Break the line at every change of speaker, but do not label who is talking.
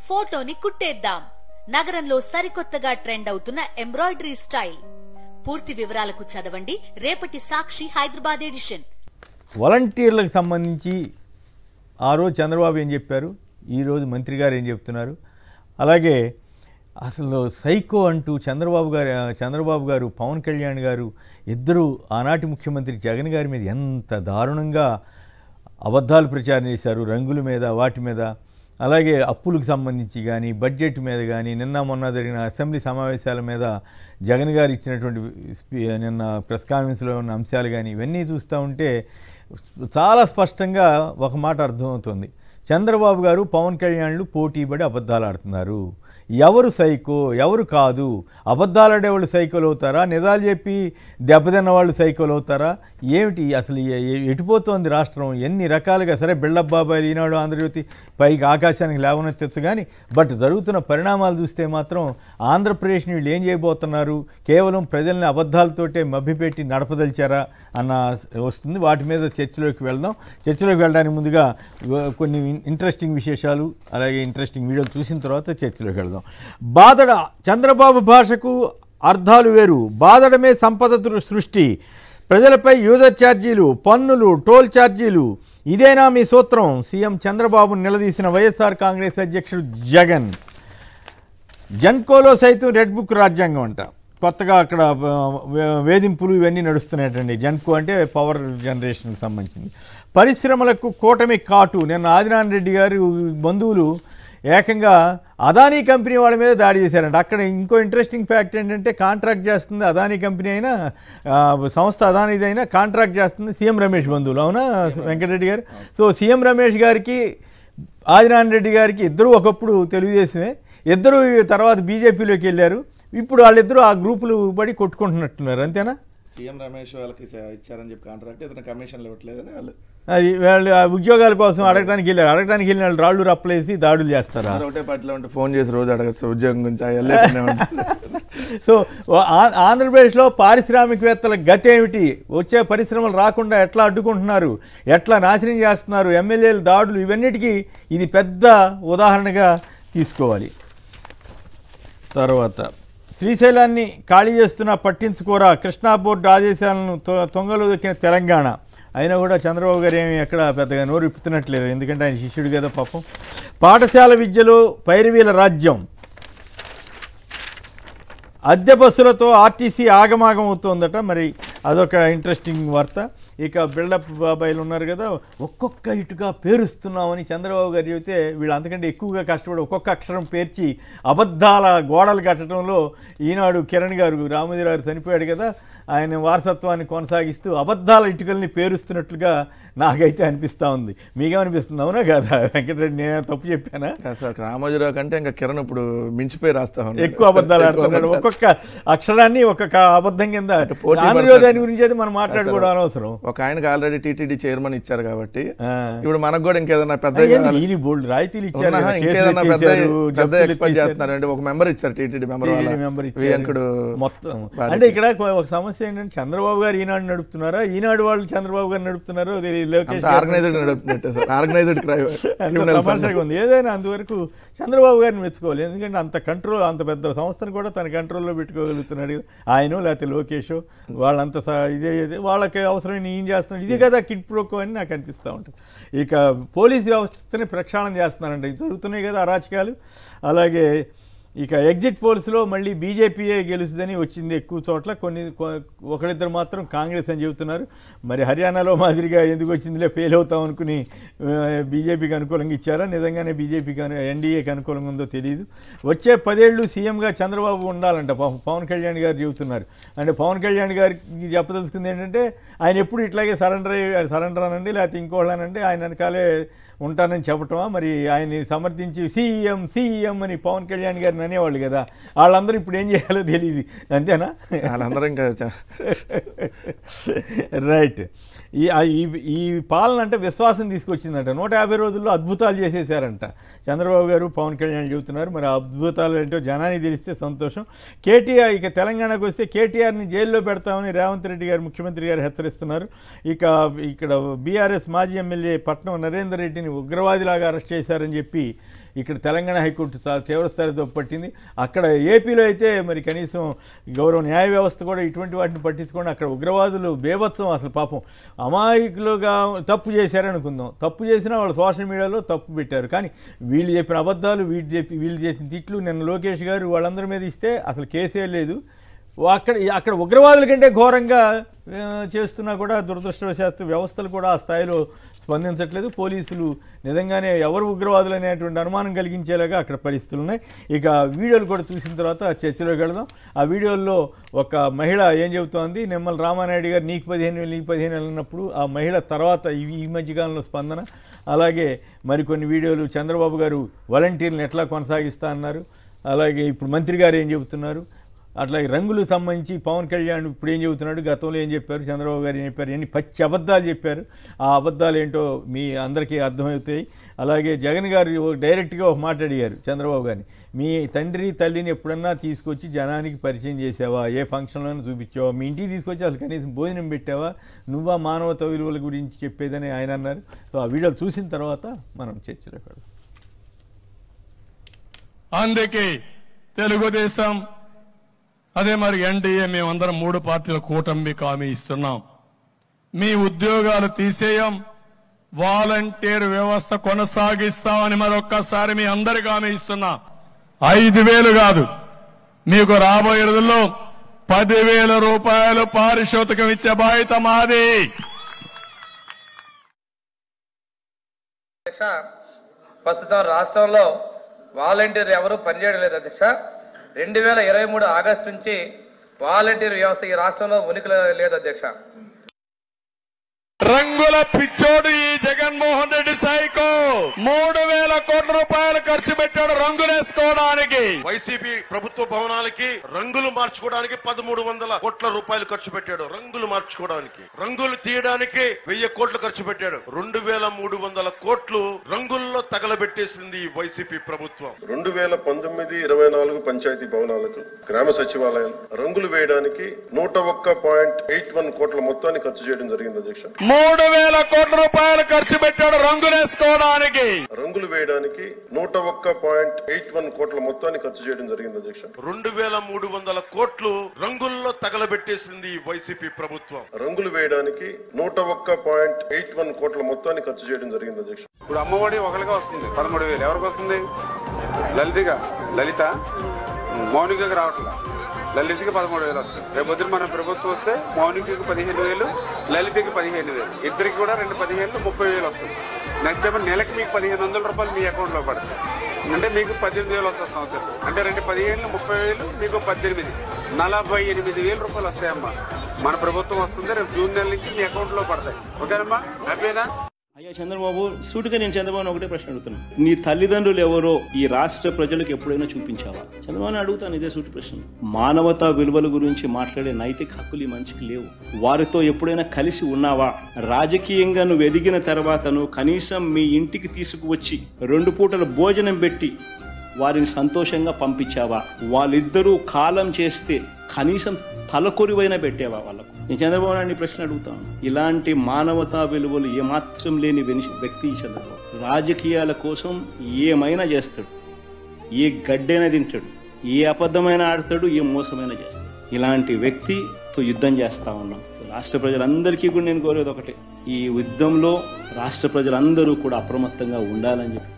ఫోటోని కుట్టేద్దాం. నగరంలో సరికొత్తగా ట్రెండ్ అవుతున్న ఎంబ్రాయిడరీ స్టైల్. పూర్తి వివరాలకు చదవండి రేపటి సాక్షి హైదరాబాద్ ఎడిషన్.
వాలంటీర్లకు సంబంధించి ఆ రోజు చంద్రబాబు ఏం చెప్పారు, ఈరోజు మంత్రి గారు ఏం చెప్తున్నారు, అలాగే అసలు సైకో అంటూ చంద్రబాబు గారు పవన్ కళ్యాణ్ గారు ఇద్దరు ఆనాటి ముఖ్యమంత్రి జగన్ గారి మీద ఎంత దారుణంగా అబద్ధాలు ప్రచారం చేశారు, రంగుల మీద వాటి మీద, అలాగే అప్పులకు సంబంధించి కానీ బడ్జెట్ మీద కానీ నిన్న మొన్న జరిగిన అసెంబ్లీ సమావేశాల మీద జగన్ గారు ఇచ్చినటువంటి నిన్న ప్రెస్ కాన్ఫరెన్స్లో ఉన్న అంశాలు కానీ ఇవన్నీ చూస్తూ ఉంటే చాలా స్పష్టంగా ఒక మాట అర్థమవుతుంది. చంద్రబాబు గారు పవన్ కళ్యాణ్లు పోటీపడి అబద్ధాలు ఆడుతున్నారు. ఎవరు సైకో ఎవరు కాదు, అబద్ధాలు ఆడేవాళ్ళు సైకోలు అవుతారా, నిజాలు చెప్పి దెబ్బతిన్న వాళ్ళు సైకోలు అవుతారా, ఏమిటి అసలు ఎటుపోతోంది రాష్ట్రం? ఎన్ని రకాలుగా సరే బిల్డప్ బాబాయిలు ఈనాడు ఆంధ్రజ్యోతి పైకి ఆకాశానికి లేవనెత్తచ్చు కానీ బట్ జరుగుతున్న పరిణామాలు చూస్తే మాత్రం ఆంధ్రప్రదేశ్ని వీళ్ళు ఏం చేయబోతున్నారు, కేవలం ప్రజల్ని అబద్ధాలతోటే మభ్యపెట్టి నడపదలిచారా అన్న వస్తుంది. వాటి మీద చర్చలోకి వెళ్దాం. చర్చలోకి వెళ్ళడానికి ముందుగా కొన్ని ఇంట్రెస్టింగ్ విశేషాలు అలాగే ఇంట్రెస్టింగ్ వీడియోలు చూసిన తర్వాత చర్చలోకి వెళ్దాం. బాదడ చంద్రబాబు భాషకు అర్థాలు వేరు, బాదడమే సంపద సృష్టి, ప్రజలపై యూజర్ ఛార్జీలు, పన్నులు, టోల్ ఛార్జీలు, ఇదేనా మీ సూత్రం? సీఎం చంద్రబాబు నిలదీసిన వైఎస్ఆర్ కాంగ్రెస్ అధ్యక్షుడు జగన్. జన్కోలో సైతం రెడ్ బుక్ రాజ్యాంగం అంట. కొత్తగా అక్కడ వేధింపులు ఇవన్నీ నడుస్తున్నాయటండి. జన్కో అంటే పవర్ జనరేషన్కి సంబంధించింది. పరిశ్రమలకు కూటమి కాటు. నిన్న ఆదినారాయణ రెడ్డి గారి బంధువులు ఏకంగా అదానీ కంపెనీ వాళ్ళ మీద దాడి చేశారంట. అక్కడ ఇంకో ఇంట్రెస్టింగ్ ఫ్యాక్ట్ ఏంటంటే కాంట్రాక్ట్ చేస్తుంది అదానీ కంపెనీ అయినా సంస్థ అదానీదైనా కాంట్రాక్ట్ చేస్తుంది సీఎం రమేష్ బంధువులు. అవునా వెంకటరెడ్డి గారు? సో సీఎం రమేష్ గారికి ఆదినారాయణ రెడ్డి గారికి ఇద్దరు ఒకప్పుడు తెలుగుదేశమే, ఇద్దరు తర్వాత బీజేపీలోకి వెళ్ళారు. ఇప్పుడు వాళ్ళిద్దరూ ఆ గ్రూపులు పడి కొట్టుకుంటున్నట్టున్నారు. అంతేనా?
సీఎం రమేష్ వాళ్ళకి ఇచ్చారని చెప్పి కాంట్రాక్ట్ ఇతను కమిషన్లు ఇవ్వట్లేదని
వాళ్ళు ఉద్యోగాల కోసం అడగడానికి వెళ్ళిన వాళ్ళు రాళ్ళు రప్పలేసి దాడులు చేస్తారా?
ఒకటే పార్టీలో ఉంటే ఫోన్ చేసి రోజు అడగచ్చు ఉద్యోగం గురించి.
సో ఆంధ్రప్రదేశ్లో పారిశ్రామికవేత్తల గతి ఏమిటి, వచ్చే పరిశ్రమలు రాకుండా ఎట్లా అడ్డుకుంటున్నారు, ఎట్లా నాశనం చేస్తున్నారు, ఎమ్మెల్యేల దాడులు, ఇవన్నిటికీ ఇది పెద్ద ఉదాహరణగా తీసుకోవాలి. తర్వాత శ్రీశైలాన్ని ఖాళీ చేస్తున్నా పట్టించుకోరా, కృష్ణా బోర్డు ఆదేశాలను తొంగలో దొక్కిన తెలంగాణ. అయినా కూడా చంద్రబాబు గారు ఏమి ఎక్కడ పెద్దగా నోరు ఇప్పుతున్నట్లేరు, ఎందుకంటే ఆయన శిష్యుడు కదా పాపం. పాఠశాల విద్యలో పైరవీల రాజ్యం, అద్దె బస్సులతో ఆర్టీసీ ఆగమాగం అవుతోందట. మరి అదొక ఇంట్రెస్టింగ్ వార్త. ఇక బిల్డప్ బాబాయిలు ఉన్నారు కదా, ఒక్కొక్క ఇటుగా పేరుస్తున్నామని చంద్రబాబు గారు చెబితే వీళ్ళు అంతకంటే ఎక్కువగా కష్టపడి ఒక్కొక్క అక్షరం పేర్చి అబద్ధాల గోడలు కట్టడంలో ఈనాడు కిరణ్ గారు రామోజీరావు చనిపోయాడు కదా, ఆయన వారసత్వాన్ని కొనసాగిస్తూ అబద్ధాల ఇటుకల్ని పేరుస్తున్నట్లుగా నాకైతే అనిపిస్తూ ఉంది. మీకేమనిపిస్తుంది? అవునా కదా వెంకటరెడ్డి? నేను తప్పు చెప్పానా?
సార్ రామోజీరావు కంటే ఇంకా కిరణ్ ఇప్పుడు మించిపోయి రాస్తా
ఎక్కువ అబద్ధాలు ఆడుతున్నాడు. ఒక్కొక్క అక్షరాన్ని ఒక్కొక్క అబద్ధం కింద. ఆంధ్రజ్యోతి గురించి అయితే మనం మాట్లాడుకోవడం అనవసరం.
ఒక ఆయనకు ఆల్రెడీ టీటీడీ చైర్మన్ ఇచ్చారు కాబట్టి ఇప్పుడు మనకు కూడా ఇంకేదన్నా పెద్ద
బోల్డ్ రాయితీలు ఇచ్చారు,
ఇంకేదన్నా పెద్ద ఎక్స్పెక్ట్ చేస్తున్నారండి. ఒక మెంబర్ ఇచ్చారు టీటీడీ మెంబర్
మొత్తం. అంటే ఇక్కడ ఒక సమస్య ఏంటంటే చంద్రబాబు గారు ఈనాడు నడుపుతున్నారా, ఈనాడు వాళ్ళు చంద్రబాబు గారు నడుపుతున్నారో తెలియదు. ఉంది. ఏదైనా అందువరకు చంద్రబాబు గారిని మెచ్చుకోవాలి, ఎందుకంటే అంత కంట్రోల్, అంత పెద్ద సంస్థను కూడా తన కంట్రోల్లో పెట్టుకోగలుగుతున్నాడు. ఆయన లేకపోతే లోకేష్ వాళ్ళంత ఇదే వాళ్ళకి అవసరమైన ఏం చేస్తున్నాడు. ఇది కదా కిడ్ ప్రోకో అని నాకు అనిపిస్తూ ఉంటుంది. ఇక పోలీస్ వ్యవస్థని ప్రక్షాళన చేస్తున్నారంటే జరుగుతున్నాయి కదా అరాచకాలు. అలాగే ఇక ఎగ్జిట్ పోల్స్లో మళ్ళీ బీజేపీయే గెలుస్తుందని వచ్చింది ఎక్కువ చోట్ల, ఒకరిద్దరు మాత్రం కాంగ్రెస్ అని చెబుతున్నారు. మరి హర్యానాలో మాదిరిగా ఎందుకు వచ్చిందిలే ఫెయిల్ అవుతాం అనుకుని బీజేపీకి అనుకూలంగా ఇచ్చారా, నిజంగానే బీజేపీకి ఎన్డీఏకి అనుకూలంగా ఉందో తెలియదు. వచ్చే 10 ఏళ్ళు సీఎంగా చంద్రబాబు ఉండాలంట పవన్ కళ్యాణ్ గారు చెబుతున్నారు. అంటే పవన్ కళ్యాణ్ గారికి చెప్పదలుచుకుంది ఏంటంటే ఆయన ఎప్పుడు ఇట్లాగే సరెండర్ అనండి లేకపోతే ఇంకోళ్ళనండి ఆయన వెనకాలే ఉంటానని చెప్పటమా? మరి ఆయన్ని సమర్థించి సీఎం అని పవన్ కళ్యాణ్ గారిని అనేవాళ్ళు కదా, వాళ్ళందరూ ఇప్పుడు ఏం చేయాలో తెలియదు. అంతేనా?
వాళ్ళందరూ ఇంకా
రైట్. ఈ పాలన అంటే విశ్వాసం తీసుకొచ్చిందంట. 150 రోజుల్లో అద్భుతాలు చేసేసారంట చంద్రబాబు గారు పవన్ కళ్యాణ్ చెబుతున్నారు. మరి అద్భుతాలు ఏంటో జనానికి తెలిస్తే సంతోషం. కేటీఆర్ ఇక తెలంగాణకు వస్తే కేటీఆర్ని జైల్లో పెడతామని రేవంత్ రెడ్డి గారు ముఖ్యమంత్రి గారు హెచ్చరిస్తున్నారు. ఇక్కడ బీఆర్ఎస్ మాజీ ఎమ్మెల్యే పట్నం నరేందర్ రెడ్డిని ఉగ్రవాదిలాగా అరెస్ట్ చేశారని చెప్పి ఇక్కడ తెలంగాణ హైకోర్టు చాలా తీవ్రస్థాయితో పట్టింది. అక్కడ ఏపీలో అయితే మరి కనీసం గౌరవ న్యాయ వ్యవస్థ కూడా ఇటువంటి వాటిని పట్టించుకోండి. అక్కడ ఉగ్రవాదులు బేభత్సం, అసలు పాపం అమాయకులుగా తప్పు చేశారనుకుందాం, తప్పు చేసినా వాళ్ళు సోషల్ మీడియాలో తప్పు పెట్టారు. కానీ వీళ్ళు చెప్పిన అబద్ధాలు, వీళ్ళు చేసిన తిట్లు నిన్న లోకేష్ గారు వాళ్ళందరి మీద ఇస్తే అసలు కేసే లేదు. అక్కడ ఉగ్రవాదుల కంటే ఘోరంగా చేస్తున్నా కూడా దురదృష్టవశాత్తు వ్యవస్థలు కూడా ఆ స్థాయిలో స్పందించట్లేదు. పోలీసులు నిజంగానే ఎవరు ఉగ్రవాదులు అనేటువంటి అనుమానం కలిగించేలాగా అక్కడ పరిస్థితులు ఉన్నాయి. ఇక వీడియోలు కూడా చూసిన తర్వాత చర్చలోకి వెళదాం. ఆ వీడియోల్లో ఒక మహిళ ఏం చెబుతోంది, నిమ్మల రామానాయుడు గారు నీకు 15,000 అన్నప్పుడు ఆ మహిళ తర్వాత ఈ మధ్యకాలంలో స్పందన, అలాగే మరికొన్ని వీడియోలు చంద్రబాబు గారు వాలంటీర్లను ఎట్లా కొనసాగిస్తా అన్నారు, అలాగే ఇప్పుడు మంత్రి గారు ఏం చెబుతున్నారు, అట్లాగే రంగులకు సంబంధించి పవన్ కళ్యాణ్ ఇప్పుడు ఏం చెబుతున్నాడు, గతంలో ఏం చెప్పారు, చంద్రబాబు గారు ఏం చెప్పారు, ఎన్ని పచ్చి అబద్ధాలు చెప్పారు. ఆ అబద్ధాలు ఏంటో మీ అందరికీ అర్థమవుతాయి. అలాగే జగన్ గారు డైరెక్ట్గా ఒక మాట అడిగారు చంద్రబాబు గారిని, మీ తండ్రి తల్లిని ఎప్పుడన్నా తీసుకొచ్చి జనానికి పరిచయం చేసావా, ఏ ఫంక్షన్లోనూ చూపించావా, మీ ఇంటికి తీసుకొచ్చి అసలు కనీసం భోజనం పెట్టావా, నువ్వా మానవతా విలువల గురించి చెప్పేదని ఆయన అన్నారు. సో ఆ వీడియోలు చూసిన తర్వాత మనం చర్చలో పెడదాం.
అందుకే తెలుగుదేశం అదే మరి ఎన్డీఏ మేమందరం 3 పార్టీల కూటమి హామీ ఇస్తున్నాం. మీ ఉద్యోగాలు తీసేయం, వాలంటీర్ వ్యవస్థ కొనసాగిస్తామని మరొక్కసారి మీ అందరికీ హామీ ఇస్తున్నా. 5,000 కాదు, మీకు రాబోయే రోజుల్లో 10,000 రూపాయలు పారితోషికం ఇచ్చే బాధ్యత మాది.
ప్రస్తుతం రాష్ట్రంలో వాలంటీర్ ఎవరు పనిచేయడం లేదు అధ్యక్ష. 2023 ఆగస్టు నుంచి వాలంటీర్ వ్యవస్థ ఈ రాష్ట్రంలో ఉనికిలో లేదు అధ్యక్ష.
రంగుల పిచ్చోడు ఈ జగన్మోహన్ రెడ్డి సైకో 3,000 కోట్ల రూపాయలు ఖర్చు పెట్టాడు రంగులేసుకోవడానికి.
వైసీపీ ప్రభుత్వ భవనాలకి రంగులు మార్చుకోవడానికి 1,300 కోట్ల రూపాయలు ఖర్చు పెట్టాడు. రంగులు మార్చుకోవడానికి, రంగులు తీయడానికి 1,000 కోట్లు ఖర్చు పెట్టాడు. 2,300 కోట్లు రంగుల్లో తగలబెట్టేసింది ఈ వైసీపీ ప్రభుత్వం.
2019-24 పంచాయతీ భవనాలకు, గ్రామ సచివాలయాలు రంగులు వేయడానికి 101.81 కోట్ల మొత్తాన్ని ఖర్చు చేయడం జరిగింది అధ్యక్ష.
3,000 కోట్ల రూపాయలు ఖర్చు పెట్టాడు రంగులేసుకోవడానికి.
రంగులు వేయడానికి 101.81 కోట్ల మొత్తాన్ని ఖర్చు చేయడం జరిగింది అధ్యక్ష.
2,300 కోట్లు రంగుల్లో తగలబెట్టేసింది ఈ వైసీపీ ప్రభుత్వం.
రంగులు వేయడానికి 101.81 కోట్ల మొత్తాన్ని ఖర్చు చేయడం జరిగింది అధ్యక్ష.
ఇప్పుడు అమ్మఒడి ఒకరిగా వస్తుంది 13,000. ఎవరికి వస్తుంది? లలిత మౌనికకి రావట్లా. లలితకి 13,000 వస్తుంది. రేపొద్దున మన ప్రభుత్వం వస్తే మౌనికకి 15,000, లలితకి 15,000, ఇద్దరికి కూడా 2 15,000 30,000 వస్తుంది. నెక్స్ట్ టైం నెలకి మీకు 1,500 రూపాయలు మీ అకౌంట్ లో పడుతుంది. అంటే మీకు 18,000 వస్తుంది సంవత్సరం. అంటే 2 15,000 30,000 మీకు 18 48,000 రూపాయలు వస్తాయమ్మా. మన ప్రభుత్వం వస్తుంది. రేపు జూన్ నెల నుంచి మీ అకౌంట్ లో పడతాయి. ఓకేనమ్మా, హ్యాపీనా?
అయ్యా చంద్రబాబు, సూటిగా నేను చంద్రబాబు ఒకటే ప్రశ్న అడుగుతున్నాను. నీ తల్లిదండ్రులు ఎవరో ఈ రాష్ట్ర ప్రజలకు ఎప్పుడైనా చూపించావా? చంద్రబాబు అడుగుతాను ఇదే సూటి ప్రశ్న. మానవతా విలువల గురించి మాట్లాడే నైతిక హక్కులు ఈ మనిషికి లేవు. వారితో ఎప్పుడైనా కలిసి ఉన్నావా? రాజకీయంగా నువ్వు ఎదిగిన తర్వాత నువ్వు కనీసం మీ ఇంటికి తీసుకువచ్చి 2 పూటల భోజనం పెట్టి వారిని సంతోషంగా పంపించావా? వాళ్ళిద్దరూ కాలం చేస్తే కనీసం తలకొరివైనా పెట్టావా వాళ్ళకు? నేను చంద్రబాబు నాయుడు ప్రశ్న అడుగుతాను. ఇలాంటి మానవతా విలువలు ఏమాత్రం లేని వ్యక్తి చంద్రబాబు. రాజకీయాల కోసం ఏమైనా చేస్తాడు, ఏ గడ్డైనా తింటాడు, ఏ అబద్ధమైన ఆడతాడు, ఏ మోసమైనా చేస్తాడు. ఇలాంటి వ్యక్తితో యుద్ధం చేస్తా ఉన్నాం. రాష్ట్ర ప్రజలందరికీ కూడా నేను కోరేది ఒకటే, ఈ యుద్ధంలో రాష్ట్ర ప్రజలందరూ కూడా అప్రమత్తంగా ఉండాలని చెప్పి